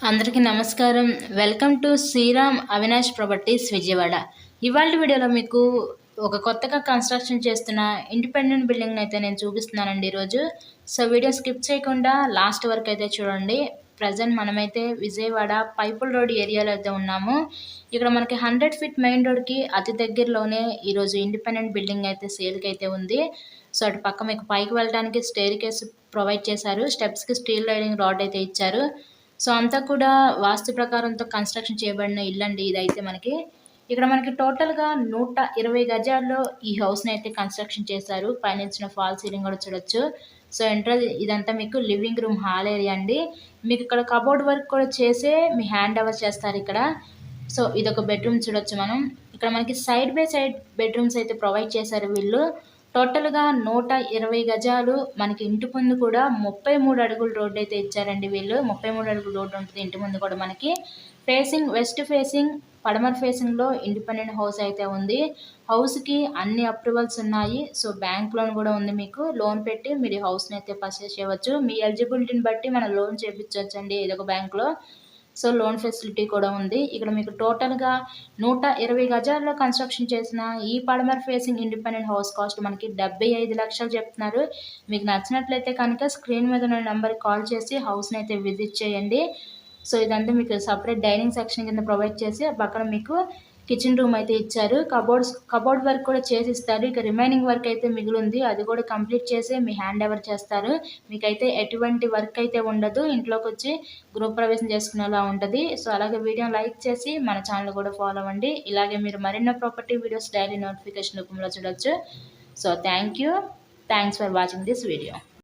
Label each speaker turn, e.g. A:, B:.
A: అందరికీ నమస్కారం. Welcome to Sriram Avinash properties Vijayawada. ఇవాళ వీడియోలో మీకు ఒక కొత్తగా కన్స్ట్రక్షన్ చేస్తున్న ఇండిపెండెంట్ బిల్డింగ్ని అయితే నేను చూపిస్తున్నానండి ఈరోజు. సో వీడియో స్కిప్ చేయకుండా లాస్ట్ వరకు అయితే చూడండి. ప్రజెంట్ మనమైతే విజయవాడ పైపుల్ రోడ్ ఏరియాలో అయితే ఉన్నాము. ఇక్కడ మనకి 100 ఫీట్ మెయిన్ రోడ్కి అతి దగ్గరలోనే ఈరోజు ఇండిపెండెంట్ బిల్డింగ్ అయితే సేల్కి అయితే ఉంది. సో అటు పక్క మీకు పైకి వెళ్ళడానికి స్టేర్ కేస్ ప్రొవైడ్ చేశారు. స్టెప్స్కి స్టీల్ రైడింగ్ రాడ్ అయితే ఇచ్చారు. సో అంతా కూడా వాస్తు ప్రకారంతో కన్స్ట్రక్షన్ చేయబడిన ఇల్లండి ఇదైతే మనకి. ఇక్కడ మనకి టోటల్గా 120 గజాల్లో ఈ హౌస్ని అయితే కన్స్ట్రక్షన్ చేశారు. పైన ఇచ్చిన ఫాల్ సీలింగ్ కూడా చూడొచ్చు. సో ఎంట్రన్స్ ఇదంతా మీకు లివింగ్ రూమ్ హాల్ ఏరియా అండి. మీకు ఇక్కడ కబోర్డ్ వర్క్ కూడా చేసే మీ హ్యాండ్ ఓవర్ చేస్తారు ఇక్కడ. సో ఇదొక బెడ్రూమ్ చూడొచ్చు మనం. ఇక్కడ మనకి సైడ్ బై సైడ్ బెడ్రూమ్స్ అయితే ప్రొవైడ్ చేశారు వీళ్ళు. టోటల్గా 120 గజాలు. మనకి ఇంటి ముందు కూడా 33 అడుగుల రోడ్డు అయితే ఇచ్చారండి వీళ్ళు. 33 అడుగుల రోడ్డు ఉంటుంది ఇంటి ముందు కూడా మనకి. ఫేసింగ్ వెస్ట్ ఫేసింగ్ పడమర ఫేసింగ్లో ఇండిపెండెంట్ హౌస్ అయితే ఉంది. హౌస్కి అన్ని అప్రూవల్స్ ఉన్నాయి. సో బ్యాంక్ లోన్ కూడా ఉంది. మీకు లోన్ పెట్టి మీరు ఈ హౌస్ని అయితే పర్చేస్ చేయవచ్చు. మీ ఎలిజిబిలిటీని బట్టి మనం లోన్ చేయించవచ్చు అండి ఇదొక బ్యాంక్లో. సో లోన్ ఫెసిలిటీ కూడా ఉంది. ఇక్కడ మీకు టోటల్గా 120 గజాల్లో కన్స్ట్రక్షన్ చేసిన ఈ పడమర ఫేసింగ్ ఇండిపెండెంట్ హౌస్ కాస్ట్ మనకి 75 లక్షలు చెప్తున్నారు. మీకు నచ్చినట్లయితే కనుక స్క్రీన్ మీద ఉన్న నెంబర్కి కాల్ చేసి హౌస్ని అయితే విజిట్ చేయండి. సో ఇదంతా మీకు సపరేట్ డైనింగ్ సెక్షన్ కింద ప్రొవైడ్ చేసి పక్కన మీకు కిచెన్ రూమ్ అయితే ఇచ్చారు. కబోర్డ్ వర్క్ కూడా చేసి ఇస్తారు. ఇక రిమైనింగ్ వర్క్ అయితే మిగిలింది, అది కూడా కంప్లీట్ చేసి మీ హ్యాండ్ ఓవర్ చేస్తారు. మీకైతే ఎటువంటి వర్క్ అయితే ఉండదు. ఇంట్లోకి వచ్చి గృహప్రవేశం చేసుకునేలా ఉంటుంది. సో అలాగే వీడియోని లైక్ చేసి మన ఛానల్ కూడా ఫాలో అవ్వండి. ఇలాగే మీరు మరెన్నో ప్రాపర్టీ వీడియోస్ డైలీ నోటిఫికేషన్ రూపంలో చూడొచ్చు. So thanks for watching this video.